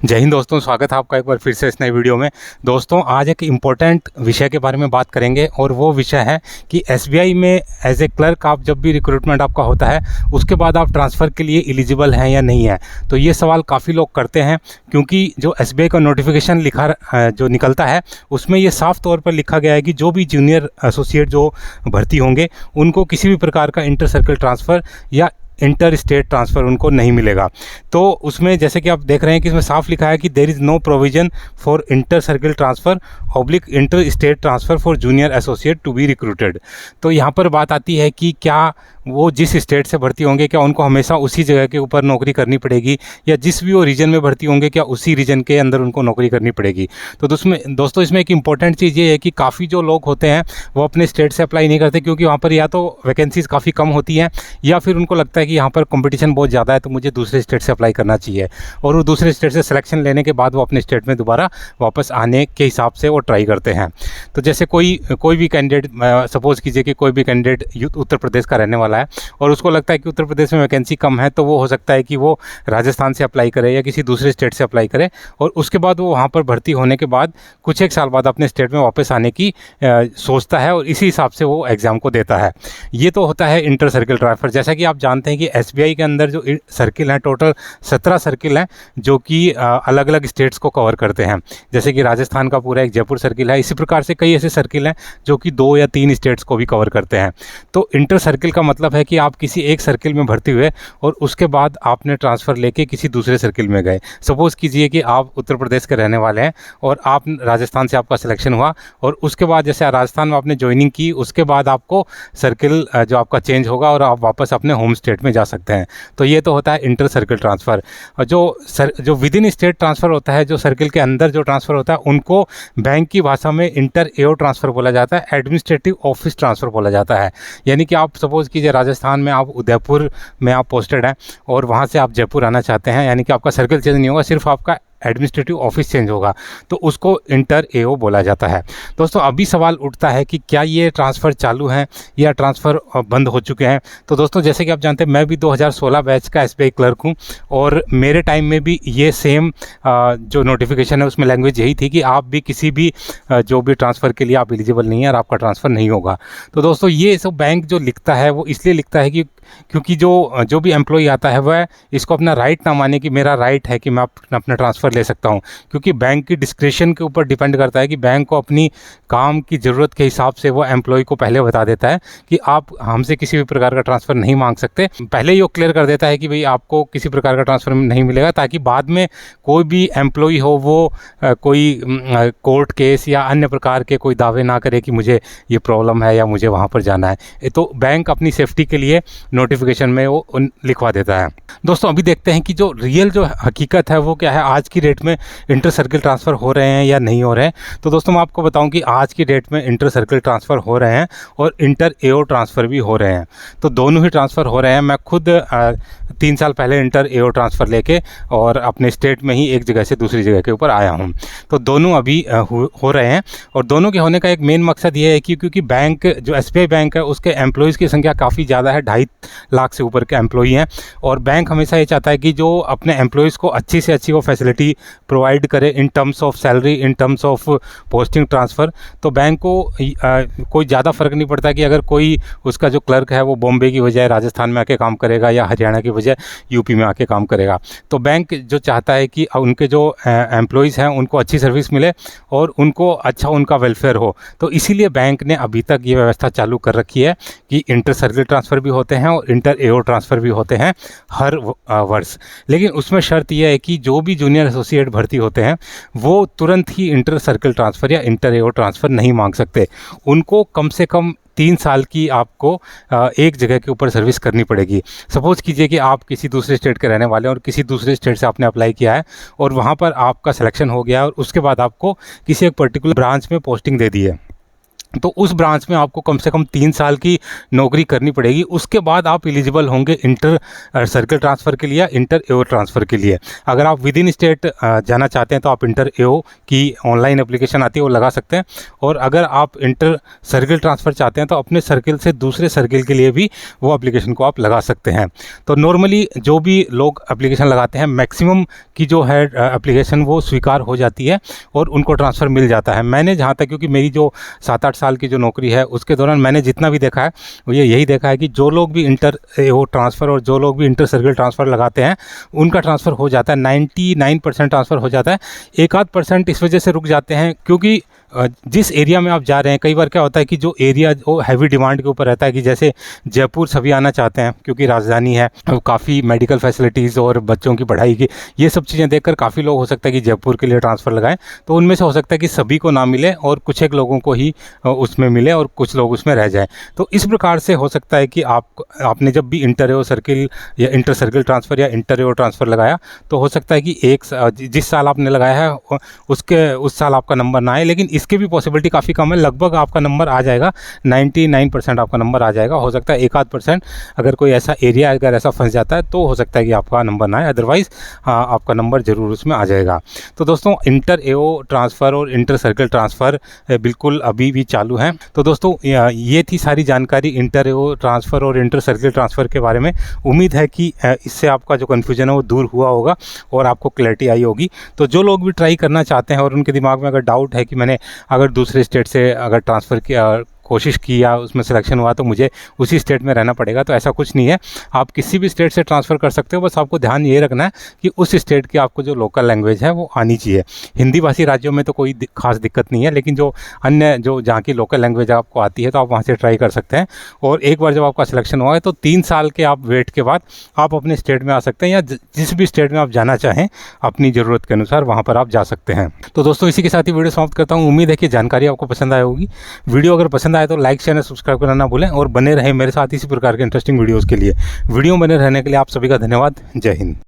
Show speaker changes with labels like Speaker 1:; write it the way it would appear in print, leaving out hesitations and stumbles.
Speaker 1: जय हिंद दोस्तों, स्वागत है आपका एक बार फिर से इस नए वीडियो में। दोस्तों, आज एक इम्पोर्टेंट विषय के बारे में बात करेंगे और वो विषय है कि एसबीआई में एज ए क्लर्क आप जब भी रिक्रूटमेंट आपका होता है उसके बाद आप ट्रांसफ़र के लिए एलिजिबल हैं या नहीं है। तो ये सवाल काफ़ी लोग करते हैं क्योंकि जो एसबीआई का नोटिफिकेशन जो निकलता है उसमें ये साफ तौर पर लिखा गया है कि जो भी जूनियर एसोसिएट जो भर्ती होंगे उनको किसी भी प्रकार का इंटर सर्कल ट्रांसफ़र या इंटर स्टेट ट्रांसफ़र उनको नहीं मिलेगा। तो उसमें जैसे कि आप देख रहे हैं कि इसमें साफ लिखा है कि there is no provision for inter circle transfer oblique inter state transfer for junior associate to be recruited. तो यहाँ पर बात आती है कि क्या वो जिस स्टेट से भर्ती होंगे क्या उनको हमेशा उसी जगह के ऊपर नौकरी करनी पड़ेगी, या जिस भी वो रीजन में भर्ती होंगे क्या उसी रीजन के अंदर उनको नौकरी करनी पड़ेगी। तो दोस्तों इसमें एक इम्पॉर्टेंट चीज़ ये है कि काफ़ी जो लोग होते हैं वो अपने स्टेट से अप्लाई नहीं करते क्योंकि वहाँ पर या तो वैकेंसीज़ काफ़ी कम होती हैं या फिर उनको लगता है कि यहाँ पर कंपटीशन बहुत ज़्यादा है तो मुझे दूसरे स्टेट से अप्लाई करना चाहिए, और वो दूसरे स्टेट से सिलेक्शन लेने के बाद वो अपने स्टेट में दोबारा वापस आने के हिसाब से वो ट्राई करते हैं। तो जैसे कोई भी कैंडिडेट, सपोज़ कीजिए कि कोई भी कैंडिडेट उत्तर प्रदेश का रहने वाला है और उसको लगता है कि उत्तर प्रदेश में वैकेंसी कम है, तो वो हो सकता है कि वो राजस्थान से अप्लाई करे या किसी दूसरे स्टेट से अप्लाई करे, और उसके बाद वो वहाँ पर भर्ती होने के बाद कुछ एक साल बाद अपने स्टेट में वापस आने की सोचता है और इसी हिसाब से वो एग्ज़ाम को देता है। ये तो होता है इंटर सर्किल ट्रांसफ़र। जैसा कि आप जानते हैं कि एसबीआई के अंदर जो सर्किल हैं, टोटल 17 सर्किल हैं जो कि अलग अलग स्टेट्स को कवर करते हैं। जैसे कि राजस्थान का पूरा एक जयपुर सर्किल है, इसी प्रकार से कई ऐसे सर्किल हैं जो कि 2 या 3 स्टेट्स को भी कवर करते हैं। तो इंटर सर्किल का मतलब है कि आप किसी एक सर्किल में भर्ती हुए और उसके बाद आपने ट्रांसफ़र लेके किसी दूसरे सर्किल में गए। सपोज़ कीजिए कि आप उत्तर प्रदेश के रहने वाले हैं और आप राजस्थान से आपका सिलेक्शन हुआ और उसके बाद जैसे राजस्थान में आपने ज्वाइनिंग की, उसके बाद आपको सर्किल जो आपका चेंज होगा और आप वापस अपने होम स्टेट में जा सकते हैं। तो ये तो होता है इंटर सर्किल ट्रांसफ़र। और जो विद इन स्टेट ट्रांसफ़र होता है, जो सर्किल के अंदर जो ट्रांसफ़र होता है, उनको बैंक की भाषा में इंटर एओ ट्रांसफ़र बोला जाता है, एडमिनिस्ट्रेटिव ऑफिस ट्रांसफ़र बोला जाता है। यानी कि आप सपोज़ कीजिए राजस्थान में आप उदयपुर में आप पोस्टेड हैं और वहाँ से आप जयपुर आना चाहते हैं, यानी कि आपका सर्किल चेंज नहीं होगा, सिर्फ आपका एडमिनिस्ट्रेटिव ऑफिस चेंज होगा, तो उसको इंटर एओ बोला जाता है। दोस्तों, अभी सवाल उठता है कि क्या ये ट्रांसफ़र चालू हैं या ट्रांसफ़र बंद हो चुके हैं। तो दोस्तों, जैसे कि आप जानते हैं, मैं भी 2016 बैच का एसबीआई क्लर्क हूँ और मेरे टाइम में भी ये सेम जो नोटिफिकेशन है उसमें लैंग्वेज यही थी कि आप भी किसी भी जो भी ट्रांसफ़र के लिए आप एलिजिबल नहीं है और आपका ट्रांसफ़र नहीं होगा। तो दोस्तों, ये सब बैंक जो लिखता है वो इसलिए लिखता है कि क्योंकि जो भी एम्प्लॉई आता है वह इसको अपना राइट ना माने कि मेरा राइट है कि मैं अपना ट्रांसफ़र ले सकता हूं, क्योंकि बैंक की डिस्क्रिप्शन के ऊपर डिपेंड करता है कि बैंक को अपनी काम की ज़रूरत के हिसाब से वो एम्प्लॉय को पहले बता देता है कि आप हमसे किसी भी प्रकार का ट्रांसफ़र नहीं मांग सकते। पहले ही वो क्लियर कर देता है कि भाई आपको किसी प्रकार का ट्रांसफ़र नहीं मिलेगा, ताकि बाद में कोई भी एम्प्लॉय हो वो कोई कोर्ट केस या अन्य प्रकार के कोई दावे ना करे कि मुझे ये प्रॉब्लम है या मुझे वहाँ पर जाना है। तो बैंक अपनी सेफ्टी के लिए नोटिफिकेशन में वो लिखवा देता है। दोस्तों, अभी देखते हैं कि जो रियल जो हकीकत है वो क्या है, आज की डेट में इंटर सर्किल ट्रांसफ़र हो रहे हैं या नहीं हो रहे हैं। तो दोस्तों, मैं आपको बताऊं कि आज की डेट में इंटर सर्किल ट्रांसफ़र हो रहे हैं और इंटर एओ ट्रांसफ़र भी हो रहे हैं। तो दोनों ही ट्रांसफ़र हो रहे हैं। मैं खुद 3 साल पहले इंटर एओ ट्रांसफ़र लेके और अपने स्टेट में ही एक जगह से दूसरी जगह के ऊपर आया हूँ। तो दोनों अभी हो रहे हैं और दोनों के होने का एक मेन मकसद ये है कि क्योंकि बैंक जो एसबीआई बैंक है उसके एम्प्लॉयज़ की संख्या काफ़ी ज़्यादा है, 2.5 लाख से ऊपर के एम्प्लॉई हैं, और बैंक हमेशा ये चाहता है कि जो अपने एम्प्लॉयज़ को अच्छी से अच्छी वो फैसिलिटी प्रोवाइड करे in terms of salary, in terms of posting transfer. तो बैंक को कोई ज़्यादा फ़र्क नहीं पड़ता कि अगर कोई उसका जो क्लर्क है वो बॉम्बे की बजाय राजस्थान में आके काम करेगा या हरियाणा की बजाय यूपी में आके काम करेगा। तो बैंक जो चाहता है कि उनके जो एम्प्लॉयज़ हैं उनको अच्छी सर्विस मिले और उनको अच्छा उनका वेलफेयर हो। तो इसीलिए बैंक ने अभी तक ये व्यवस्था चालू कर रखी है कि इंटर सर्किल ट्रांसफ़र भी होते हैं और इंटर एओ ट्रांसफ़र भी होते हैं हर वर्ष। लेकिन उसमें शर्त यह है कि जो भी जूनियर एसोसिएट भर्ती होते हैं वो तुरंत ही इंटर सर्किल ट्रांसफ़र या इंटर एओ ट्रांसफ़र नहीं मांग सकते। उनको कम से कम 3 साल की आपको एक जगह के ऊपर सर्विस करनी पड़ेगी। सपोज़ कीजिए कि आप किसी दूसरे स्टेट के रहने वाले हैं और किसी दूसरे स्टेट से आपने अप्लाई किया है और वहाँ पर आपका सिलेक्शन हो गया और उसके बाद आपको किसी एक पर्टिकुलर ब्रांच में पोस्टिंग दे दी है। तो उस ब्रांच में आपको कम से कम 3 साल की नौकरी करनी पड़ेगी। उसके बाद आप एलिजिबल होंगे इंटर सर्कल ट्रांसफ़र के लिए या इंटर एओ ट्रांसफ़र के लिए। अगर आप विद इन स्टेट जाना चाहते हैं तो आप इंटर एओ की ऑनलाइन एप्लीकेशन आती है वो लगा सकते हैं, और अगर आप इंटर सर्कल ट्रांसफ़र चाहते हैं तो अपने सर्किल से दूसरे सर्किल के लिए भी वो एप्लीकेशन को आप लगा सकते हैं। तो नॉर्मली जो भी लोग एप्लीकेशन लगाते हैं, मैक्सिमम की जो है एप्लीकेशन वो स्वीकार हो जाती है और उनको ट्रांसफ़र मिल जाता है। मैंने जहाँ तक, क्योंकि मेरी जो 7-8 साल की जो नौकरी है उसके दौरान मैंने जितना भी देखा है वो यही देखा है कि जो लोग भी इंटर एओ ट्रांसफ़र और जो लोग भी इंटर सर्कल ट्रांसफ़र लगाते हैं उनका ट्रांसफ़र हो जाता है। 99% ट्रांसफ़र हो जाता है। 1-8% इस वजह से रुक जाते हैं क्योंकि जिस एरिया में आप जा रहे हैं, कई बार क्या होता है कि जो एरिया वो हैवी डिमांड के ऊपर रहता है, कि जैसे जयपुर सभी आना चाहते हैं क्योंकि राजधानी है, काफ़ी मेडिकल फैसिलिटीज़ और बच्चों की पढ़ाई की ये सब चीज़ें देखकर काफ़ी लोग हो सकता है कि जयपुर के लिए ट्रांसफ़र लगाएं। तो उनमें से हो सकता है कि सभी को ना मिले और कुछ एक लोगों को ही उसमें मिले और कुछ लोग उसमें रह जाएं। तो इस प्रकार से हो सकता है कि आपने जब भी इंटर एओ सर्किल या इंटर सर्किल ट्रांसफ़र या इंटर एओ ट्रांसफ़र लगाया तो हो सकता है कि जिस साल आपने लगाया है उस साल आपका नंबर ना आए, लेकिन इसकी भी पॉसिबिलिटी काफ़ी कम है। लगभग आपका नंबर आ जाएगा, 99% आपका नंबर आ जाएगा। हो सकता है 1-8% अगर कोई ऐसा एरिया अगर ऐसा फंस जाता है तो हो सकता है कि आपका नंबर ना आए, अदरवाइज़ आपका नंबर ज़रूर उसमें आ जाएगा। तो दोस्तों, इंटर एओ ट्रांसफ़र और इंटर सर्कल ट्रांसफ़र बिल्कुल अभी भी चालू है। तो दोस्तों, ये थी सारी जानकारी इंटर एओ ट्रांसफ़र और इंटर सर्कल ट्रांसफ़र के बारे में। उम्मीद है कि इससे आपका जो कन्फ्यूजन है वो दूर हुआ होगा और आपको क्लैरिटी आई होगी। तो जो लोग भी ट्राई करना चाहते हैं और उनके दिमाग में अगर डाउट है कि मैंने अगर दूसरे स्टेट से अगर ट्रांसफ़र किया, कोशिश की या उसमें सिलेक्शन हुआ तो मुझे उसी स्टेट में रहना पड़ेगा, तो ऐसा कुछ नहीं है। आप किसी भी स्टेट से ट्रांसफ़र कर सकते हो। बस आपको ध्यान ये रखना है कि उस स्टेट की आपको जो लोकल लैंग्वेज है वो आनी चाहिए। हिंदी भाषी राज्यों में तो कोई खास दिक्कत नहीं है, लेकिन जो अन्य जो जहाँ की लोकल लैंग्वेज आपको आती है तो आप वहाँ से ट्राई कर सकते हैं। और एक बार जब आपका सिलेक्शन हुआ है तो 3 साल के आप वेट के बाद आप अपने स्टेट में आ सकते हैं, या जिस भी स्टेट में आप जाना चाहें अपनी ज़रूरत के अनुसार वहाँ पर आप जा सकते हैं। तो दोस्तों, इसी के साथ ही वीडियो समाप्त करता हूँ। उम्मीद है कि जानकारी आपको पसंद आई होगी। वीडियो अगर पसंद आए तो लाइक, शेयर, सब्सक्राइब करना ना भूलें और बने रहें मेरे साथ इसी प्रकार के इंटरेस्टिंग वीडियोस के लिए। वीडियो बने रहने के लिए आप सभी का धन्यवाद। जय हिंद।